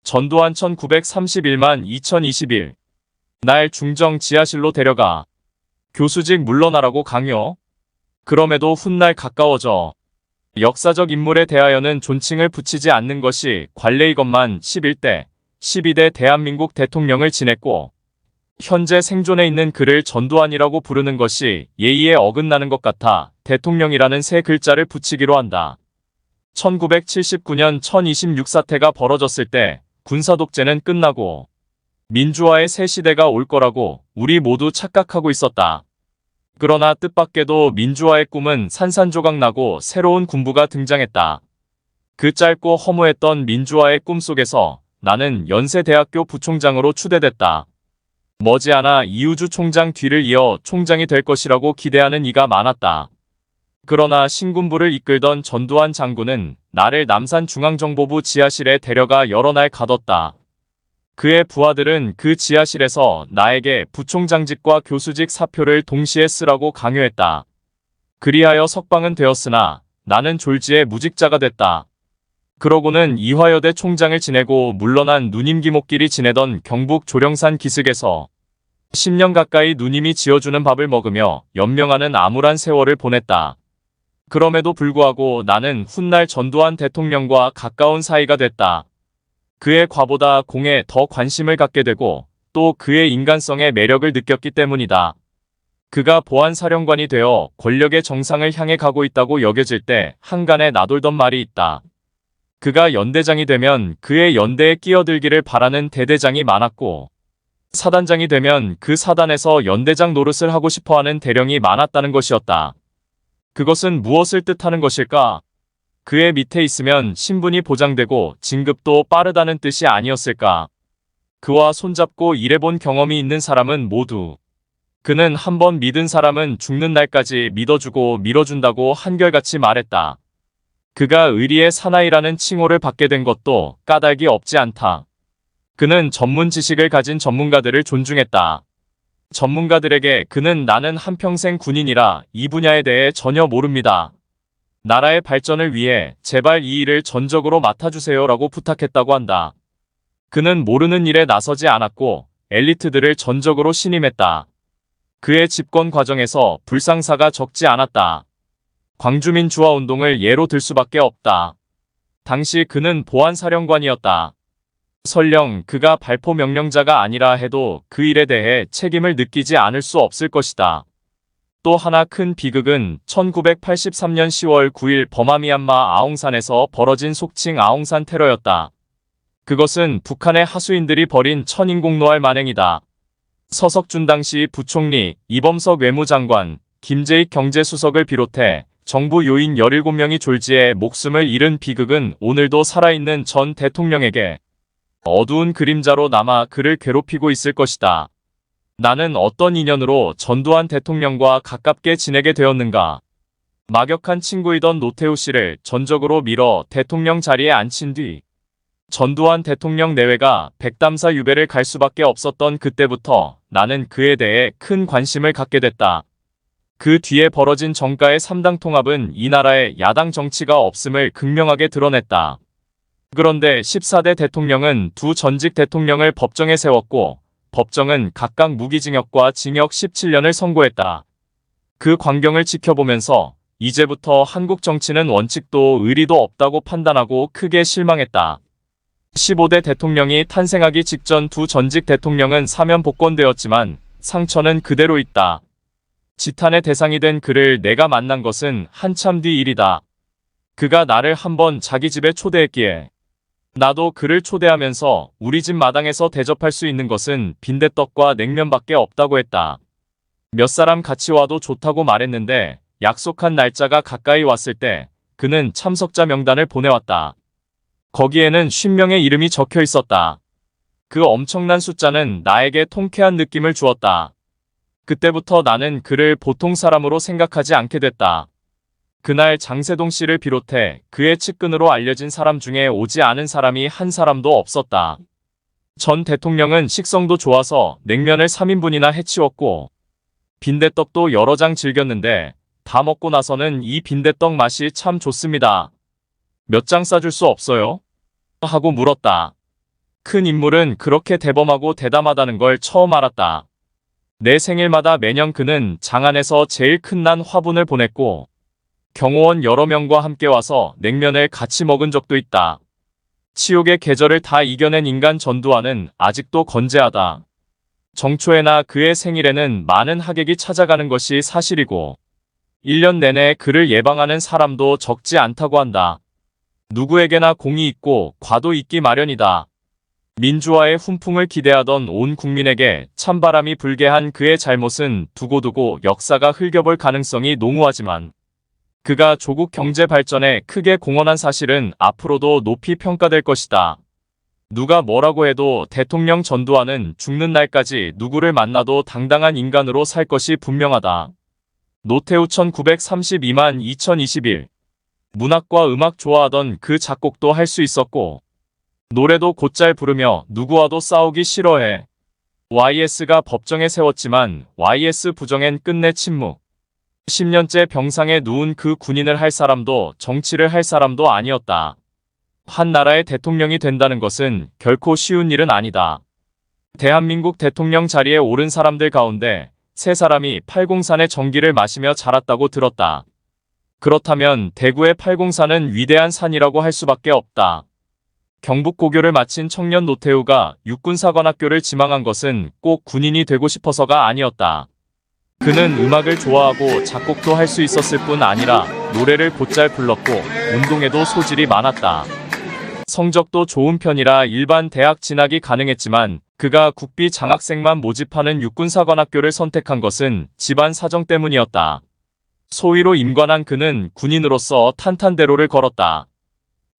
전두환 1931만 2021. 날 중정 지하실로 데려가. 교수직 물러나라고 강요. 그럼에도 훗날 가까워져. 역사적 인물에 대하여는 존칭을 붙이지 않는 것이 관례이건만 11대, 12대 대한민국 대통령을 지냈고 현재 생존해 있는 그를 전두환이라고 부르는 것이 예의에 어긋나는 것 같아 대통령이라는 세 글자를 붙이기로 한다. 1979년 1026 사태가 벌어졌을 때 군사독재는 끝나고 민주화의 새 시대가 올 거라고 우리 모두 착각하고 있었다. 그러나 뜻밖에도 민주화의 꿈은 산산조각 나고 새로운 군부가 등장했다. 그 짧고 허무했던 민주화의 꿈 속에서 나는 연세대학교 부총장으로 추대됐다. 머지않아 이우주 총장 뒤를 이어 총장이 될 것이라고 기대하는 이가 많았다. 그러나 신군부를 이끌던 전두환 장군은 나를 남산중앙정보부 지하실에 데려가 여러 날 가뒀다. 그의 부하들은 그 지하실에서 나에게 부총장직과 교수직 사표를 동시에 쓰라고 강요했다. 그리하여 석방은 되었으나 나는 졸지에 무직자가 됐다. 그러고는 이화여대 총장을 지내고 물러난 누님 기목길이 지내던 경북 조령산 기슭에서 10년 가까이 누님이 지어주는 밥을 먹으며 연명하는 암울한 세월을 보냈다. 그럼에도 불구하고 나는 훗날 전두환 대통령과 가까운 사이가 됐다. 그의 과보다 공에 더 관심을 갖게 되고 또 그의 인간성의 매력을 느꼈기 때문이다. 그가 보안사령관이 되어 권력의 정상을 향해 가고 있다고 여겨질 때 한간에 나돌던 말이 있다. 그가 연대장이 되면 그의 연대에 끼어들기를 바라는 대대장이 많았고 사단장이 되면 그 사단에서 연대장 노릇을 하고 싶어하는 대령이 많았다는 것이었다. 그것은 무엇을 뜻하는 것일까? 그의 밑에 있으면 신분이 보장되고 진급도 빠르다는 뜻이 아니었을까? 그와 손잡고 일해본 경험이 있는 사람은 모두 그는 한번 믿은 사람은 죽는 날까지 믿어주고 밀어준다고 한결같이 말했다. 그가 의리의 사나이라는 칭호를 받게 된 것도 까닭이 없지 않다. 그는 전문 지식을 가진 전문가들을 존중했다. 전문가들에게 그는 나는 한평생 군인이라 이 분야에 대해 전혀 모릅니다. 나라의 발전을 위해 제발 이 일을 전적으로 맡아주세요 라고 부탁했다고 한다. 그는 모르는 일에 나서지 않았고 엘리트들을 전적으로 신임했다. 그의 집권 과정에서 불상사가 적지 않았다. 광주민주화운동을 예로 들 수밖에 없다. 당시 그는 보안사령관이었다. 설령 그가 발포 명령자가 아니라 해도 그 일에 대해 책임을 느끼지 않을 수 없을 것이다. 또 하나 큰 비극은 1983년 10월 9일 버마미얀마 아웅산에서 벌어진 속칭 아웅산 테러였다. 그것은 북한의 하수인들이 벌인 천인공노할 만행이다. 서석준 당시 부총리, 이범석 외무장관, 김재익 경제수석을 비롯해 정부 요인 17명이 졸지에 목숨을 잃은 비극은 오늘도 살아있는 전 대통령에게 어두운 그림자로 남아 그를 괴롭히고 있을 것이다. 나는 어떤 인연으로 전두환 대통령과 가깝게 지내게 되었는가? 막역한 친구이던 노태우 씨를 전적으로 밀어 대통령 자리에 앉힌 뒤 전두환 대통령 내외가 백담사 유배를 갈 수밖에 없었던 그때부터 나는 그에 대해 큰 관심을 갖게 됐다. 그 뒤에 벌어진 정가의 3당 통합은 이 나라에 야당 정치가 없음을 극명하게 드러냈다. 그런데 14대 대통령은 두 전직 대통령을 법정에 세웠고 법정은 각각 무기징역과 징역 17년을 선고했다. 그 광경을 지켜보면서 이제부터 한국 정치는 원칙도 의리도 없다고 판단하고 크게 실망했다. 15대 대통령이 탄생하기 직전 두 전직 대통령은 사면 복권되었지만 상처는 그대로 있다. 지탄의 대상이 된 그를 내가 만난 것은 한참 뒤 일이다. 그가 나를 한번 자기 집에 초대했기에 나도 그를 초대하면서 우리 집 마당에서 대접할 수 있는 것은 빈대떡과 냉면밖에 없다고 했다. 몇 사람 같이 와도 좋다고 말했는데 약속한 날짜가 가까이 왔을 때 그는 참석자 명단을 보내왔다. 거기에는 50명의 이름이 적혀 있었다. 그 엄청난 숫자는 나에게 통쾌한 느낌을 주었다. 그때부터 나는 그를 보통 사람으로 생각하지 않게 됐다. 그날 장세동 씨를 비롯해 그의 측근으로 알려진 사람 중에 오지 않은 사람이 한 사람도 없었다. 전 대통령은 식성도 좋아서 냉면을 3인분이나 해치웠고 빈대떡도 여러 장 즐겼는데 다 먹고 나서는 이 빈대떡 맛이 참 좋습니다. 몇 장 싸줄 수 없어요? 하고 물었다. 큰 인물은 그렇게 대범하고 대담하다는 걸 처음 알았다. 내 생일마다 매년 그는 장안에서 제일 큰 난 화분을 보냈고 경호원 여러 명과 함께 와서 냉면을 같이 먹은 적도 있다. 치욕의 계절을 다 이겨낸 인간 전두환은 아직도 건재하다. 정초에나 그의 생일에는 많은 하객이 찾아가는 것이 사실이고 1년 내내 그를 예방하는 사람도 적지 않다고 한다. 누구에게나 공이 있고 과도 있기 마련이다. 민주화의 훈풍을 기대하던 온 국민에게 찬바람이 불게 한 그의 잘못은 두고두고 역사가 흘겨볼 가능성이 농후하지만 그가 조국 경제 발전에 크게 공헌한 사실은 앞으로도 높이 평가될 것이다. 누가 뭐라고 해도 대통령 전두환은 죽는 날까지 누구를 만나도 당당한 인간으로 살 것이 분명하다. 노태우 1932만 2021 문학과 음악 좋아하던 그 작곡도 할 수 있었고 노래도 곧잘 부르며 누구와도 싸우기 싫어해. YS가 법정에 세웠지만 YS 부정엔 끝내 침묵. 10년째 병상에 누운 그 군인을 할 사람도 정치를 할 사람도 아니었다. 한 나라의 대통령이 된다는 것은 결코 쉬운 일은 아니다. 대한민국 대통령 자리에 오른 사람들 가운데 3사람이 팔공산의 전기를 마시며 자랐다고 들었다. 그렇다면 대구의 팔공산은 위대한 산이라고 할 수밖에 없다. 경북고교를 마친 청년 노태우가 육군사관학교를 지망한 것은 꼭 군인이 되고 싶어서가 아니었다. 그는 음악을 좋아하고 작곡도 할 수 있었을 뿐 아니라 노래를 곧잘 불렀고 운동에도 소질이 많았다. 성적도 좋은 편이라 일반 대학 진학이 가능했지만 그가 국비 장학생만 모집하는 육군사관학교를 선택한 것은 집안 사정 때문이었다. 소위로 임관한 그는 군인으로서 탄탄대로를 걸었다.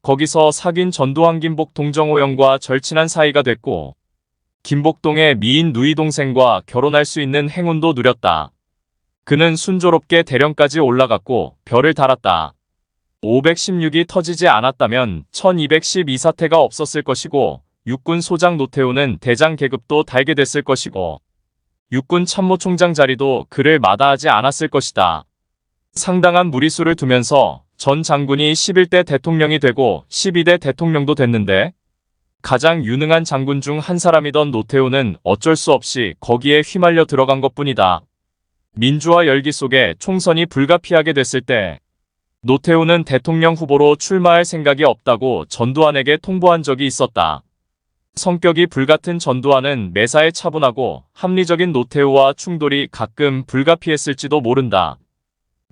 거기서 사귄 전두환 김복 동정호영과 절친한 사이가 됐고 김복동의 미인 누이 동생과 결혼할 수 있는 행운도 누렸다. 그는 순조롭게 대령까지 올라갔고 별을 달았다. 516이 터지지 않았다면 1212 사태가 없었을 것이고 육군 소장 노태우는 대장 계급도 달게 됐을 것이고 육군 참모총장 자리도 그를 마다하지 않았을 것이다. 상당한 무리수를 두면서 전 장군이 11대 대통령이 되고 12대 대통령도 됐는데 가장 유능한 장군 중 한 사람이던 노태우는 어쩔 수 없이 거기에 휘말려 들어간 것뿐이다. 민주화 열기 속에 총선이 불가피하게 됐을 때 노태우는 대통령 후보로 출마할 생각이 없다고 전두환에게 통보한 적이 있었다. 성격이 불같은 전두환은 매사에 차분하고 합리적인 노태우와 충돌이 가끔 불가피했을지도 모른다.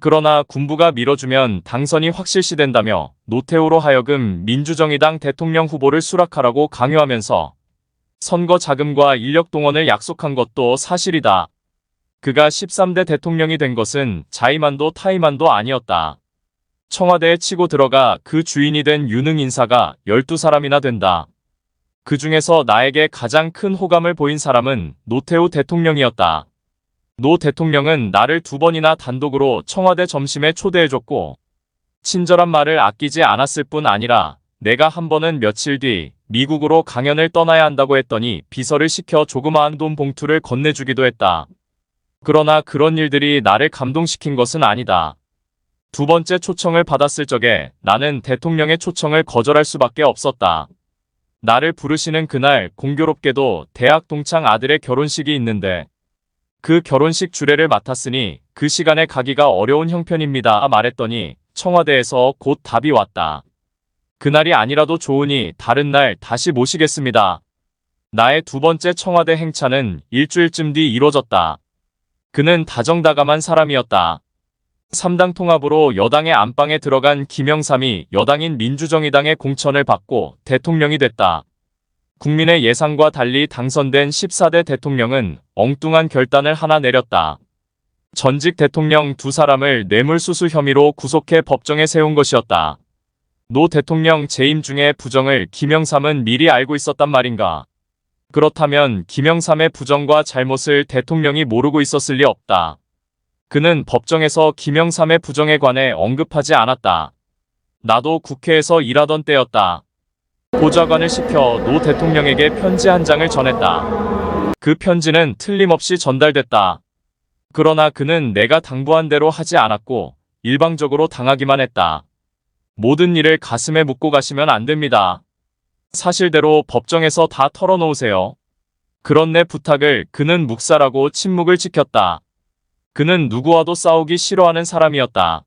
그러나 군부가 밀어주면 당선이 확실시된다며 노태우로 하여금 민주정의당 대통령 후보를 수락하라고 강요하면서 선거 자금과 인력 동원을 약속한 것도 사실이다. 그가 13대 대통령이 된 것은 자의만도 타의만도 아니었다. 청와대에 치고 들어가 그 주인이 된 유능 인사가 12사람이나 된다. 그 중에서 나에게 가장 큰 호감을 보인 사람은 노태우 대통령이었다. 노 대통령은 나를 2번이나 단독으로 청와대 점심에 초대해줬고 친절한 말을 아끼지 않았을 뿐 아니라 내가 한 번은 며칠 뒤 미국으로 강연을 떠나야 한다고 했더니 비서를 시켜 조그마한 돈 봉투를 건네주기도 했다. 그러나 그런 일들이 나를 감동시킨 것은 아니다. 2번째 초청을 받았을 적에 나는 대통령의 초청을 거절할 수밖에 없었다. 나를 부르시는 그날 공교롭게도 대학 동창 아들의 결혼식이 있는데 그 결혼식 주례를 맡았으니 그 시간에 가기가 어려운 형편입니다 말했더니 청와대에서 곧 답이 왔다. 그날이 아니라도 좋으니 다른 날 다시 모시겠습니다. 나의 2번째 청와대 행차는 일주일쯤 뒤 이뤄졌다. 그는 다정다감한 사람이었다. 3당 통합으로 여당의 안방에 들어간 김영삼이 여당인 민주정의당의 공천을 받고 대통령이 됐다. 국민의 예상과 달리 당선된 14대 대통령은 엉뚱한 결단을 하나 내렸다. 전직 대통령 2사람을 뇌물수수 혐의로 구속해 법정에 세운 것이었다. 노 대통령 재임 중에 부정을 김영삼은 미리 알고 있었단 말인가. 그렇다면 김영삼의 부정과 잘못을 대통령이 모르고 있었을 리 없다. 그는 법정에서 김영삼의 부정에 관해 언급하지 않았다. 나도 국회에서 일하던 때였다. 보좌관을 시켜 노 대통령에게 편지 한 장을 전했다. 그 편지는 틀림없이 전달됐다. 그러나 그는 내가 당부한 대로 하지 않았고 일방적으로 당하기만 했다. 모든 일을 가슴에 묻고 가시면 안 됩니다. 사실대로 법정에서 다 털어놓으세요. 그런 내 부탁을 그는 묵살하고 침묵을 지켰다. 그는 누구와도 싸우기 싫어하는 사람이었다.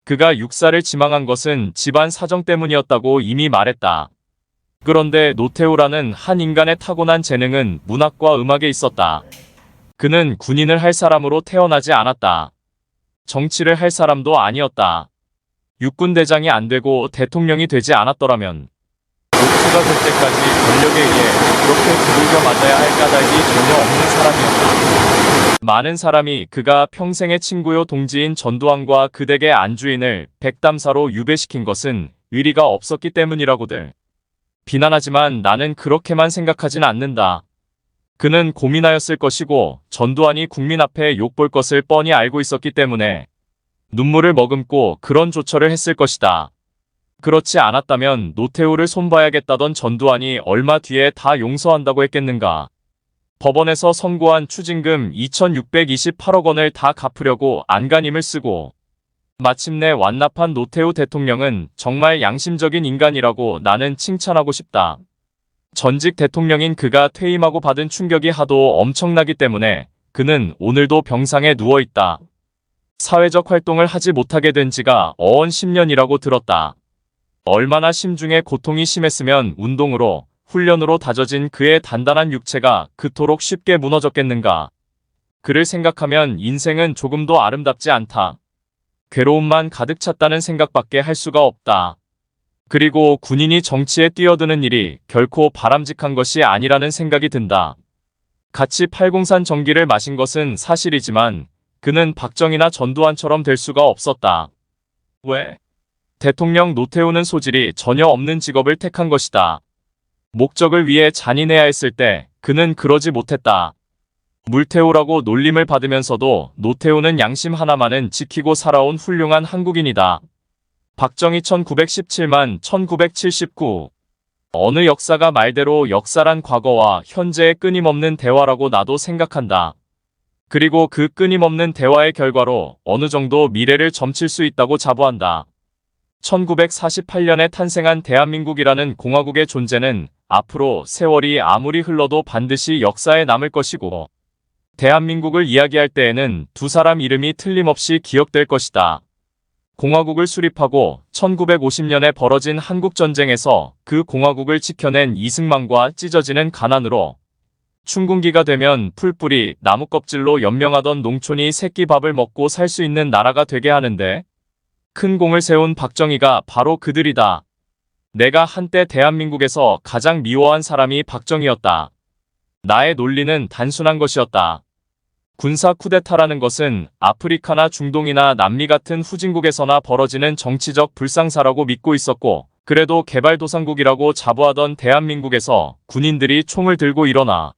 그가 육사를 지망한 것은 집안 사정 때문이었다고 이미 말했다. 그런데 노태우라는 한 인간의 타고난 재능은 문학과 음악에 있었다. 그는 군인을 할 사람으로 태어나지 않았다. 정치를 할 사람도 아니었다. 육군대장이 안 되고 대통령이 되지 않았더라면 목표가 될 때까지 권력에 의해 그렇게 두들겨 맞아야 할 까닭이 전혀 없는 사람이었다. 많은 사람이 그가 평생의 친구요 동지인 전두환과 그 댁의 안주인을 백담사로 유배시킨 것은 의리가 없었기 때문이라고들 비난하지만 나는 그렇게만 생각하진 않는다. 그는 고민하였을 것이고 전두환이 국민 앞에 욕볼 것을 뻔히 알고 있었기 때문에 눈물을 머금고 그런 조처를 했을 것이다. 그렇지 않았다면 노태우를 손봐야겠다던 전두환이 얼마 뒤에 다 용서한다고 했겠는가. 법원에서 선고한 추징금 2,628억 원을 다 갚으려고 안간힘을 쓰고 마침내 완납한 노태우 대통령은 정말 양심적인 인간이라고 나는 칭찬하고 싶다. 전직 대통령인 그가 퇴임하고 받은 충격이 하도 엄청나기 때문에 그는 오늘도 병상에 누워있다. 사회적 활동을 하지 못하게 된 지가 어언 10년이라고 들었다. 얼마나 심중에 고통이 심했으면 운동으로, 훈련으로 다져진 그의 단단한 육체가 그토록 쉽게 무너졌겠는가. 그를 생각하면 인생은 조금도 아름답지 않다. 괴로움만 가득 찼다는 생각밖에 할 수가 없다. 그리고 군인이 정치에 뛰어드는 일이 결코 바람직한 것이 아니라는 생각이 든다. 같이 팔공산 전기를 마신 것은 사실이지만 그는 박정희나 전두환처럼 될 수가 없었다. 왜? 대통령 노태우는 소질이 전혀 없는 직업을 택한 것이다. 목적을 위해 잔인해야 했을 때 그는 그러지 못했다. 물태우라고 놀림을 받으면서도 노태우는 양심 하나만은 지키고 살아온 훌륭한 한국인이다. 박정희 1917만 1979. 어느 역사가 말대로 역사란 과거와 현재의 끊임없는 대화라고 나도 생각한다. 그리고 그 끊임없는 대화의 결과로 어느 정도 미래를 점칠 수 있다고 자부한다. 1948년에 탄생한 대한민국이라는 공화국의 존재는 앞으로 세월이 아무리 흘러도 반드시 역사에 남을 것이고 대한민국을 이야기할 때에는 두 사람 이름이 틀림없이 기억될 것이다. 공화국을 수립하고 1950년에 벌어진 한국전쟁에서 그 공화국을 지켜낸 이승만과 찢어지는 가난으로 춘군기가 되면 풀뿌리 나무껍질로 연명하던 농촌이 새끼밥을 먹고 살 수 있는 나라가 되게 하는데 큰 공을 세운 박정희가 바로 그들이다. 내가 한때 대한민국에서 가장 미워한 사람이 박정희였다. 나의 논리는 단순한 것이었다. 군사 쿠데타라는 것은 아프리카나 중동이나 남미 같은 후진국에서나 벌어지는 정치적 불상사라고 믿고 있었고 그래도 개발도상국이라고 자부하던 대한민국에서 군인들이 총을 들고 일어나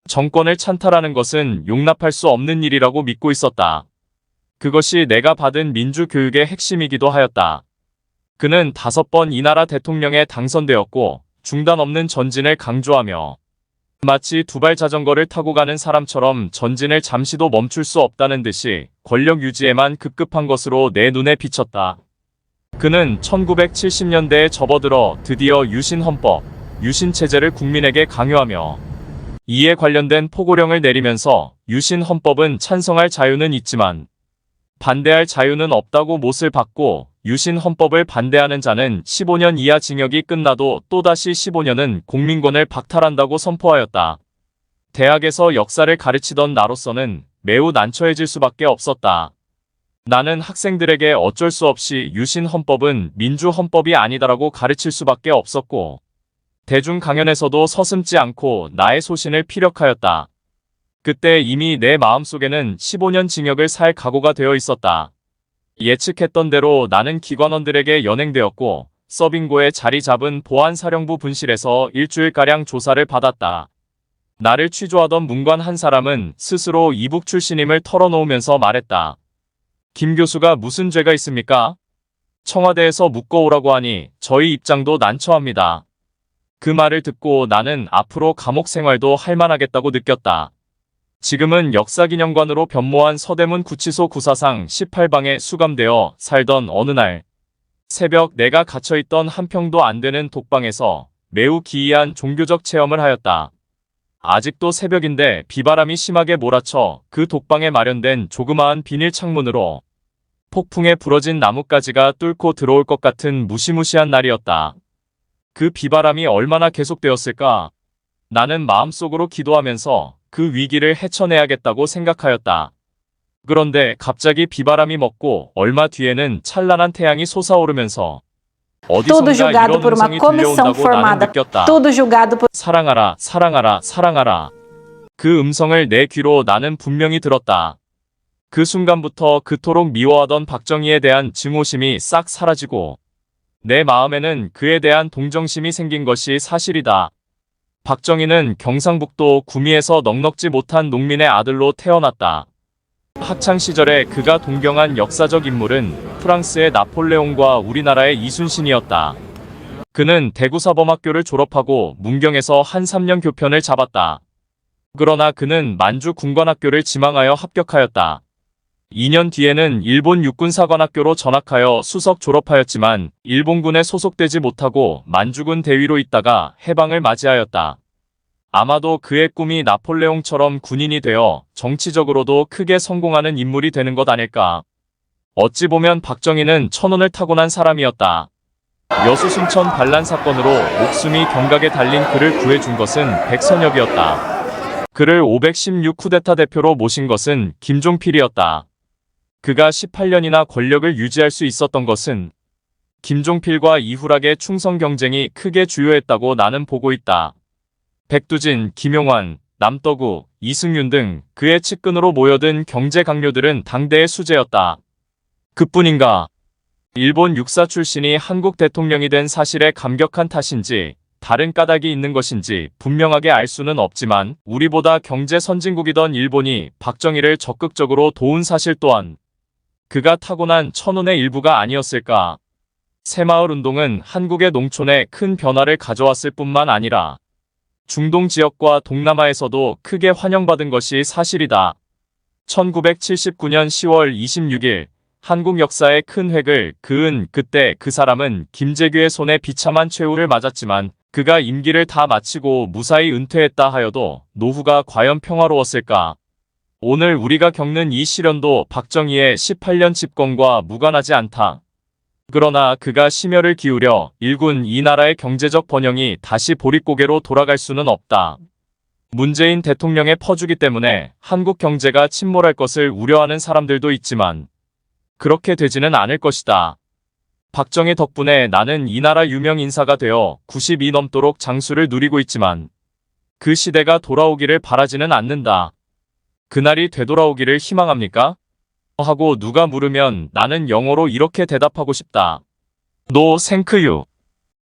정권을 찬탈하는 것은 용납할 수 없는 일이라고 믿고 있었다. 그것이 내가 받은 민주교육의 핵심이기도 하였다. 그는 5번 이 나라 대통령에 당선되었고 중단 없는 전진을 강조하며 마치 두발 자전거를 타고 가는 사람처럼 전진을 잠시도 멈출 수 없다는 듯이 권력 유지에만 급급한 것으로 내 눈에 비쳤다. 그는 1970년대에 접어들어 드디어 유신헌법, 유신체제를 국민에게 강요하며 이에 관련된 포고령을 내리면서 유신헌법은 찬성할 자유는 있지만 반대할 자유는 없다고 못을 받고 유신헌법을 반대하는 자는 15년 이하 징역이 끝나도 또다시 15년은 공민권을 박탈한다고 선포하였다. 대학에서 역사를 가르치던 나로서는 매우 난처해질 수밖에 없었다. 나는 학생들에게 어쩔 수 없이 유신헌법은 민주헌법이 아니다라고 가르칠 수밖에 없었고 대중 강연에서도 서슴지 않고 나의 소신을 피력하였다. 그때 이미 내 마음속에는 15년 징역을 살 각오가 되어 있었다. 예측했던 대로 나는 기관원들에게 연행되었고 서빙고에 자리 잡은 보안사령부 분실에서 일주일가량 조사를 받았다. 나를 취조하던 문관 한 사람은 스스로 이북 출신임을 털어놓으면서 말했다. 김 교수가 무슨 죄가 있습니까? 청와대에서 묶어오라고 하니 저희 입장도 난처합니다. 그 말을 듣고 나는 앞으로 감옥 생활도 할만하겠다고 느꼈다. 지금은 역사기념관으로 변모한 서대문 구치소 구사상 18방에 수감되어 살던 어느 날 새벽 내가 갇혀있던 한 평도 안 되는 독방에서 매우 기이한 종교적 체험을 하였다. 아직도 새벽인데 비바람이 심하게 몰아쳐 그 독방에 마련된 조그마한 비닐 창문으로 폭풍에 부러진 나뭇가지가 뚫고 들어올 것 같은 무시무시한 날이었다. 그 비바람이 얼마나 계속되었을까? 나는 마음속으로 기도하면서 그 위기를 헤쳐내야겠다고 생각하였다. 그런데 갑자기 비바람이 멈고 얼마 뒤에는 찬란한 태양이 솟아오르면서 Tudo 어디선가 julgado 이런 por uma 음성이 comissão 들려온다고 나는 formada. 느꼈다. Tudo julgado por 사랑하라, 사랑하라, 사랑하라. 그 음성을 내 귀로 나는 분명히 들었다. 그 순간부터 그토록 미워하던 박정희에 대한 증오심이 싹 사라지고 내 마음에는 그에 대한 동정심이 생긴 것이 사실이다. 박정희는 경상북도 구미에서 넉넉지 못한 농민의 아들로 태어났다. 학창 시절에 그가 동경한 역사적 인물은 프랑스의 나폴레옹과 우리나라의 이순신이었다. 그는 대구사범학교를 졸업하고 문경에서 한 3년 교편을 잡았다. 그러나 그는 만주 군관학교를 지망하여 합격하였다. 2년 뒤에는 일본 육군사관학교로 전학하여 수석 졸업하였지만 일본군에 소속되지 못하고 만주군 대위로 있다가 해방을 맞이하였다. 아마도 그의 꿈이 나폴레옹처럼 군인이 되어 정치적으로도 크게 성공하는 인물이 되는 것 아닐까. 어찌 보면 박정희는 천운을 타고난 사람이었다. 여수 순천 반란 사건으로 목숨이 경각에 달린 그를 구해준 것은 백선엽이었다. 그를 516 쿠데타 대표로 모신 것은 김종필이었다. 그가 18년이나 권력을 유지할 수 있었던 것은 김종필과 이후락의 충성 경쟁이 크게 주요했다고 나는 보고 있다. 백두진, 김용환, 남떠구, 이승윤 등 그의 측근으로 모여든 경제 강료들은 당대의 수재였다. 그뿐인가? 일본 육사 출신이 한국 대통령이 된 사실에 감격한 탓인지 다른 까닭이 있는 것인지 분명하게 알 수는 없지만 우리보다 경제 선진국이던 일본이 박정희를 적극적으로 도운 사실 또한 그가 타고난 천운의 일부가 아니었을까. 새마을 운동은 한국의 농촌에 큰 변화를 가져왔을 뿐만 아니라 중동 지역과 동남아에서도 크게 환영받은 것이 사실이다. 1979년 10월 26일 한국 역사의 큰 획을 그은 그때 그 사람은 김재규의 손에 비참한 최후를 맞았지만 그가 임기를 다 마치고 무사히 은퇴했다 하여도 노후가 과연 평화로웠을까? 오늘 우리가 겪는 이 시련도 박정희의 18년 집권과 무관하지 않다. 그러나 그가 심혈을 기울여 일군 이 나라의 경제적 번영이 다시 보릿고개로 돌아갈 수는 없다. 문재인 대통령의 퍼주기 때문에 한국 경제가 침몰할 것을 우려하는 사람들도 있지만 그렇게 되지는 않을 것이다. 박정희 덕분에 나는 이 나라 유명 인사가 되어 90이 넘도록 장수를 누리고 있지만 그 시대가 돌아오기를 바라지는 않는다. 그날이 되돌아오기를 희망합니까? 하고 누가 물으면 나는 영어로 이렇게 대답하고 싶다. No, thank you.